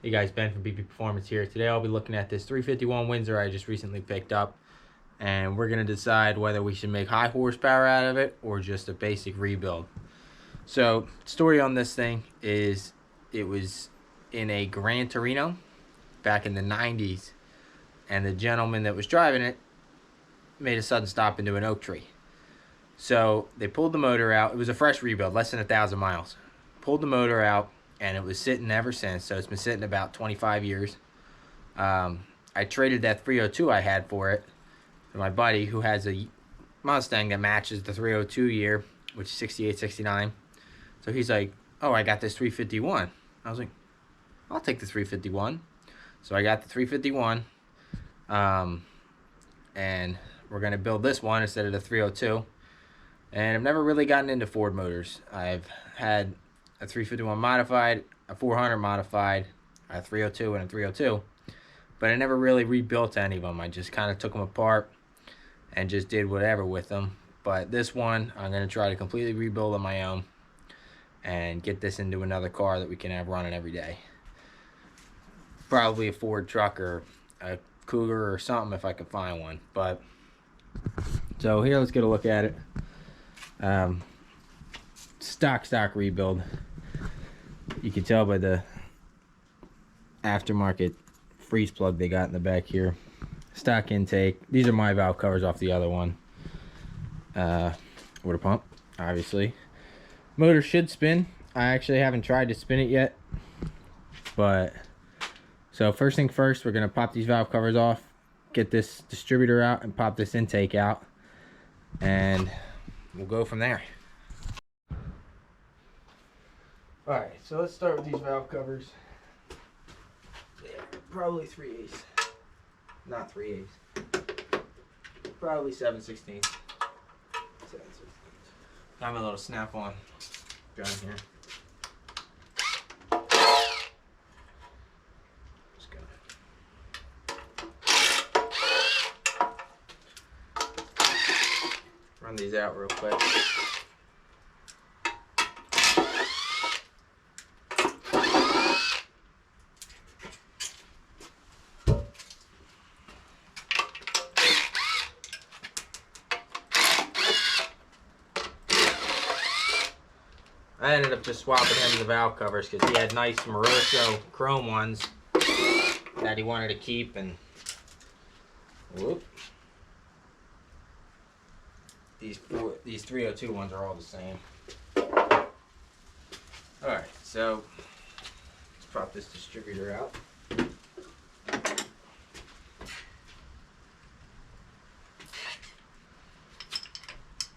Hey guys, Ben from BP Performance here. Today I'll be looking at this 351 Windsor I just recently picked up, and we're going to decide whether we should make high horsepower out of it or just a basic rebuild. So, story on this thing is it was in a Gran Torino back in the 90s, and the gentleman that was driving it made a sudden stop into an oak tree. So they pulled the motor out. It was a fresh rebuild, less than 1,000 miles. Pulled the motor out, and it was sitting ever since. So it's been sitting about 25 years. I traded that 302 I had for it to my buddy who has a Mustang that matches the 302 year, which is 68, 69. So he's like, oh, I got this 351. I was like, I'll take the 351. So I got the 351. And we're going to build this one instead of the 302. And I've never really gotten into Ford motors. I've had a 351 modified, a 400 modified, a 302, and a 302. But I never really rebuilt any of them. I just kind of took them apart and just did whatever with them. But this one, I'm going to try to completely rebuild on my own and get this into another car that we can have running every day. Probably a Ford truck or a Cougar or something if I could find one. But so here, let's get a look at it. Stock rebuild. You can tell by the aftermarket freeze plug they got in the back here. Stock intake. These are my valve covers off the other one. Water pump, obviously. Motor should spin. I actually haven't tried to spin it yet, but so first thing first, we're gonna pop these valve covers off, get this distributor out, and pop this intake out, and we'll go from there. Alright, so let's start with these valve covers. They're probably 3/8. Not 3/8. Probably 7/16. 7/16. I have a little snap-on gun here. Just gonna run these out real quick. I ended up just swapping him the valve covers because he had nice Moroso chrome ones that he wanted to keep, and whoop, these 302 ones are all the same. Alright, so let's pop this distributor out.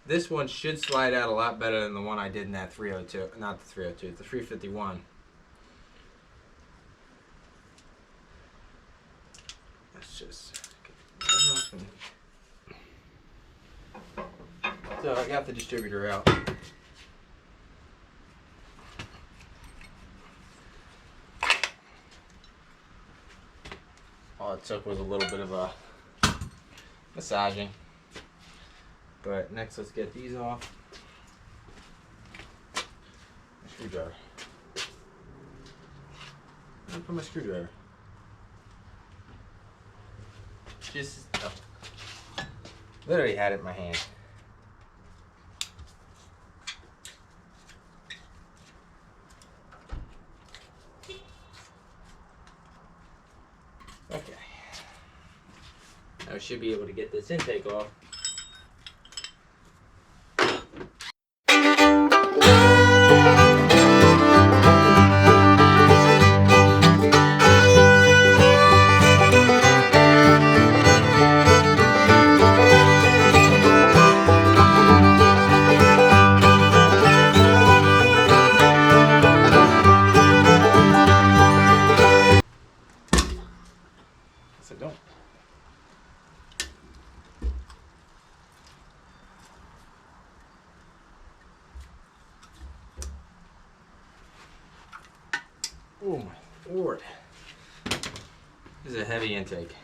This one should slide out a lot better than the one I did in that 302. Not the 302, the 351. Let's just get that off. So I got the distributor out. All it took was a little bit of a massaging. But next, let's get these off. My screwdriver. Where'd I put my screwdriver? Just literally had it in my hand. Okay. Now we should be able to get this intake off. So don't. Oh my Lord. This is a heavy intake.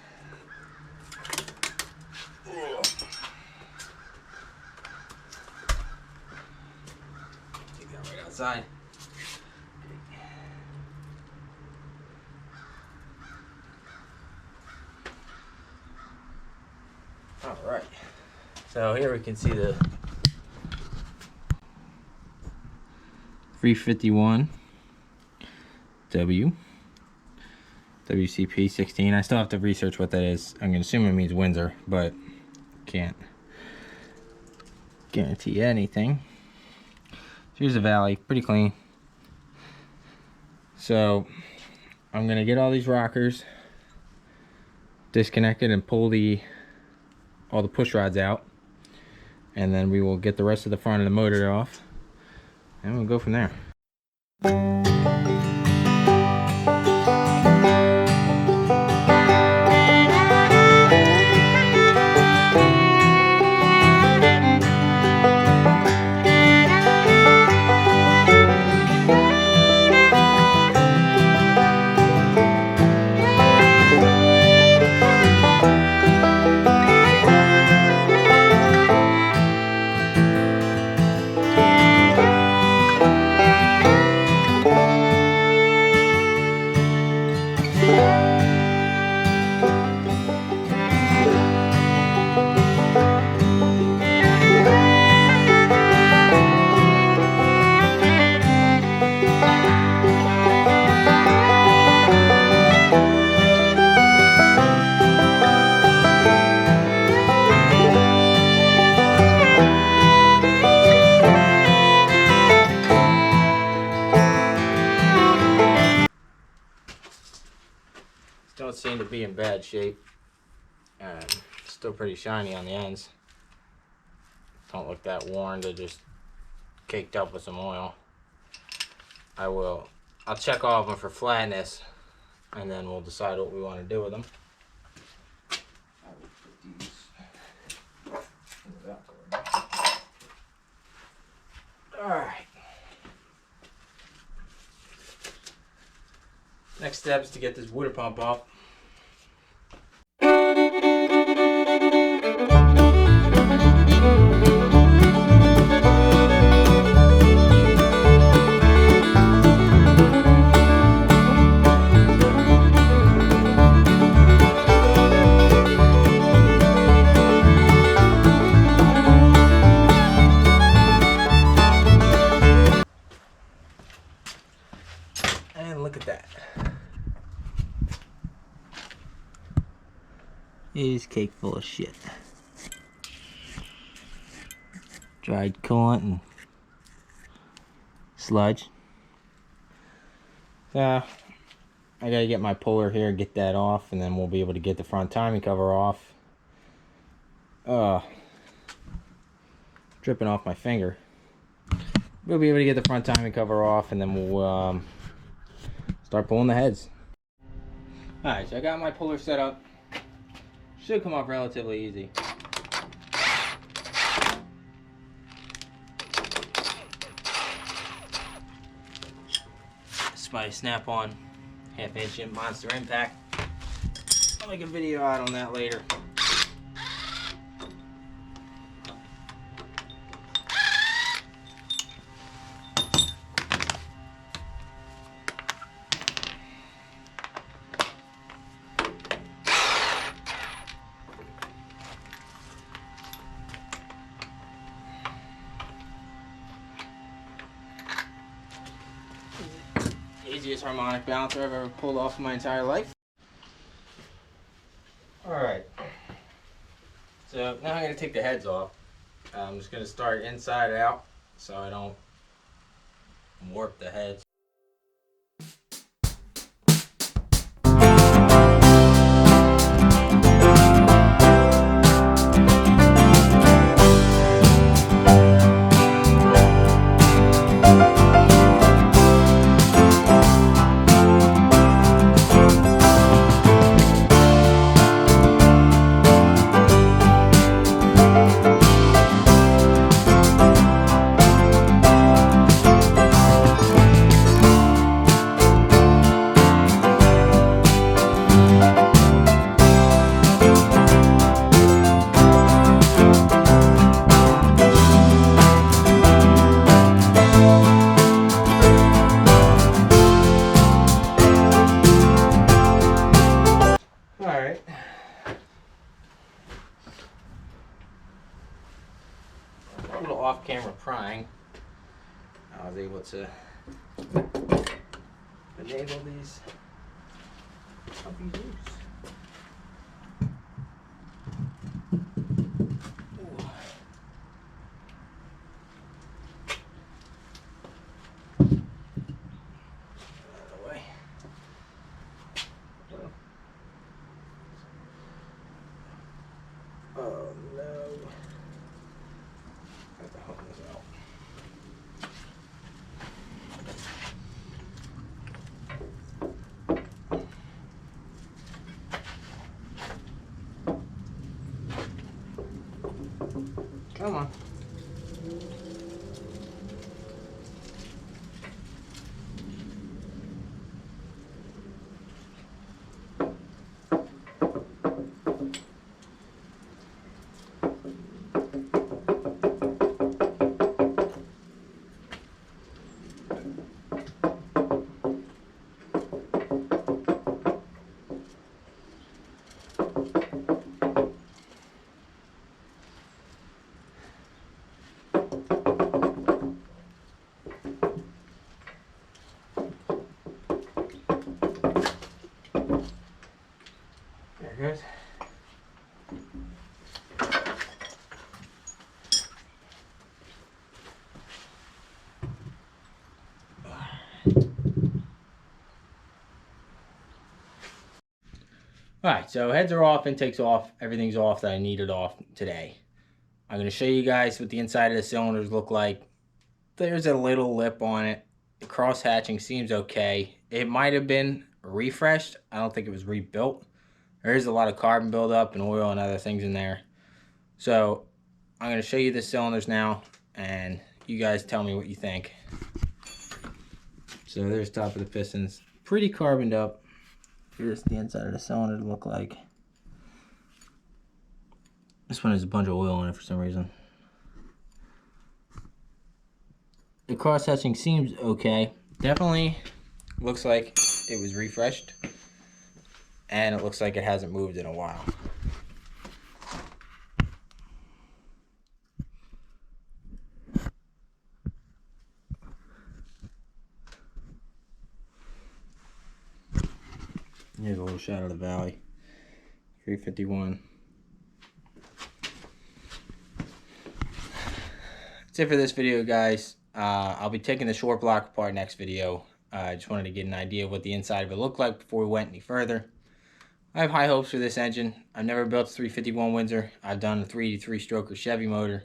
Take that right outside. All right. So here we can see the 351 WCP 16. I still have to research what that is. I'm gonna assume it means Windsor, but can't guarantee anything. Here's the valley, pretty clean. So I'm gonna get all these rockers disconnected and pull all the push rods out, and then we will get the rest of the front of the motor off, and we'll go from there. Don't seem to be in bad shape. Still pretty shiny on the ends. Don't look that worn. They're just caked up with some oil. I'll check all of them for flatness, and then we'll decide what we want to do with them. I will put these in the back. All right. Next step is to get this water pump off. And look at that. It is cake full of shit. Dried coolant and sludge. I gotta get my puller here, get that off, and then we'll be able to get the front timing cover off. Dripping off my finger. We'll be able to get the front timing cover off, and then we'll start pulling the heads. Alright, so I got my puller set up. Should come off relatively easy. This is my Snap-on 1/2 inch Monster Impact. I'll make a video out on that later. Easiest harmonic balancer I've ever pulled off in my entire life. Alright, so now I'm going to take the heads off. I'm just going to start inside out so I don't warp the heads. I was able to enable these puppies loose. Oh no. I have to hook this out. Come on. There it goes. Alright, so heads are off, intake's off, everything's off that I needed off today. I'm going to show you guys what the inside of the cylinders look like. There's a little lip on it. The cross hatching seems okay. It might have been refreshed. I don't think it was rebuilt. There is a lot of carbon buildup and oil and other things in there. So I'm going to show you the cylinders now, and you guys tell me what you think. So there's the top of the pistons. Pretty carboned up. Here's the inside of the cylinder to look like. This one has a bunch of oil in it for some reason. The cross hatching seems okay. Definitely looks like it was refreshed. And it looks like it hasn't moved in a while. Here's a little shot of the valley. 351. That's it for this video, guys. I'll be taking the short block apart next video. I just wanted to get an idea of what the inside of it looked like before we went any further. I have high hopes for this engine. I've never built a 351 Windsor. I've done a 383-stroker Chevy motor.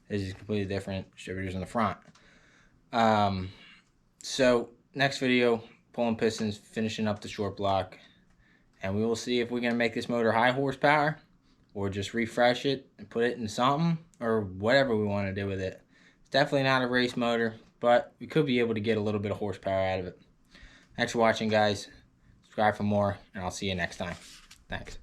This is completely different. Distributors in the front. So next video, pulling pistons, finishing up the short block, and we will see if we're going to make this motor high horsepower or just refresh it and put it in something or whatever we want to do with it. It's definitely not a race motor, but we could be able to get a little bit of horsepower out of it. Thanks for watching, guys. Subscribe for more, and I'll see you next time. Thanks.